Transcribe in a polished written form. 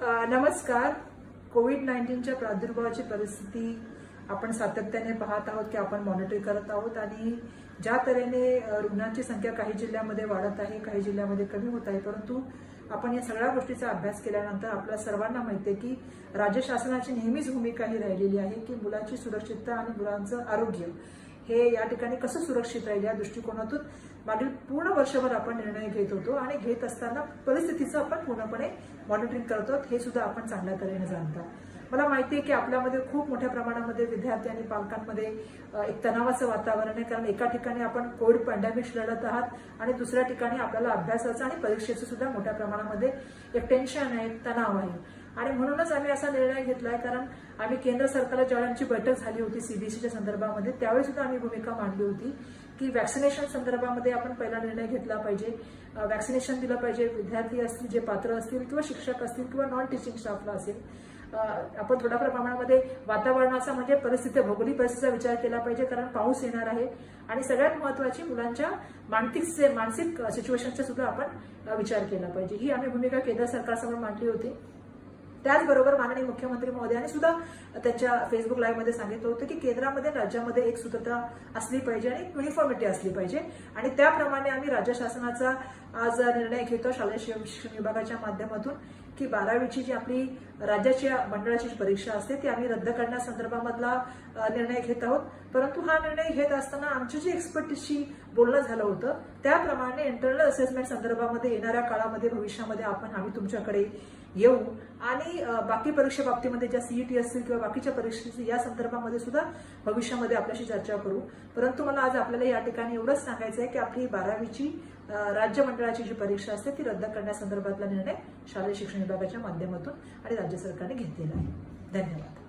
नमस्कार. कोविड-19च्या प्रादुर्भावाची परिस्थिती आपण सातत्याने पाहत आहोत की आपण मॉनिटर करत आहोत आणि ज्या तऱ्हेने रुग्णांची संख्या काही जिल्ह्यांमध्ये वाढत आहे, काही जिल्ह्यांमध्ये कमी होत आहे, परंतु आपण या सगळ्या गोष्टीचा अभ्यास केल्यानंतर आपल्या सर्वांना माहिती आहे की राज्य शासनाची नेहमीच भूमिका ही राहिलेली आहे की मुलांची सुरक्षितता आणि मुलांचं आरोग्य हे या ठिकाणी कसं सुरक्षित राहील या दृष्टिकोनातून मागील पूर्ण वर्षभर आपण निर्णय घेत होतो आणि घेत असताना परिस्थितीचं आपण पूर्णपणे मॉनिटरिंग करतो हे सुद्धा आपण चांगल्या तऱ्हेने जाणता. मला माहिती आहे की आपल्यामध्ये खूप मोठ्या प्रमाणामध्ये विद्यार्थी आणि पालकांमध्ये एक तणावाचं वातावरण आहे, कारण एका ठिकाणी आपण कोविड पॅन्डेमिक लढत आहात आणि दुसऱ्या ठिकाणी आपल्याला अभ्यासाचं आणि परीक्षेचं सुद्धा मोठ्या प्रमाणामध्ये एक टेन्शन आहे, एक तणाव आहे. आणि म्हणूनच आम्ही असा निर्णय घेतलाय, कारण आम्ही केंद्र सरकारला ज्यावेळी आमची बैठक झाली होती सीबीएसईच्या संदर्भामध्ये त्यावेळी सुद्धा आम्ही भूमिका मांडली होती की वॅक्सिनेशन संदर्भामध्ये आपण पहिला निर्णय घेतला पाहिजे, वॅक्सिनेशन दिलं पाहिजे. विद्यार्थी असतील जे पात्र असतील किंवा शिक्षक असतील किंवा नॉन टीचिंग स्टाफला असेल, आपण थोड्या प्रमाणामध्ये वातावरणाचा म्हणजे भौगोलिक परिस्थितीचा विचार केला पाहिजे, कारण पाऊस येणार आहे आणि सगळ्यात महत्वाची मुलांच्या मानसिक सिच्युएशनचा सुद्धा आपण विचार केला पाहिजे. ही आम्ही भूमिका केंद्र सरकारसमोर मांडली होती. त्याचबरोबर माननीय मुख्यमंत्री महोदयांनी सुद्धा त्यांच्या फेसबुक लाईव्ह मध्ये सांगितलं होतं की केंद्रामध्ये राज्यामध्ये एक सूत्रता असली पाहिजे आणि युनिफॉर्मिटी असली पाहिजे आणि त्याप्रमाणे आम्ही राज्य शासनाचा आज निर्णय घेतो शालेय शिक्षण विभागाच्या माध्यमातून की 12वीची जी आपली राज्याच्या मंडळाची परीक्षा असते ती आम्ही रद्द करण्यासंदर्भामधला निर्णय घेत आहोत. परंतु हा निर्णय घेत असताना आमची जी एक्सपर्टशी बोलणं झालं होतं त्याप्रमाणे इंटरनल असेसमेंट संदर्भामध्ये येणाऱ्या काळामध्ये भविष्यामध्ये आम्ही तुमच्याकडे येऊ आणि बाकी परीक्षा बाबतीमध्ये ज्या सीईटी असतील किंवा बाकीच्या परीक्षेची या संदर्भामध्ये सुद्धा भविष्यामध्ये आपल्याशी चर्चा करू. परंतु मला आज आपल्याला या ठिकाणी एवढंच सांगायचं आहे की आपली 12वीची राज्य मंडळाची जी परीक्षा असते ती रद्द करण्यासंदर्भातला निर्णय शालेय शिक्षण विभागाच्या माध्यमातून आणि राज्य सरकारने घेतलेला आहे. धन्यवाद.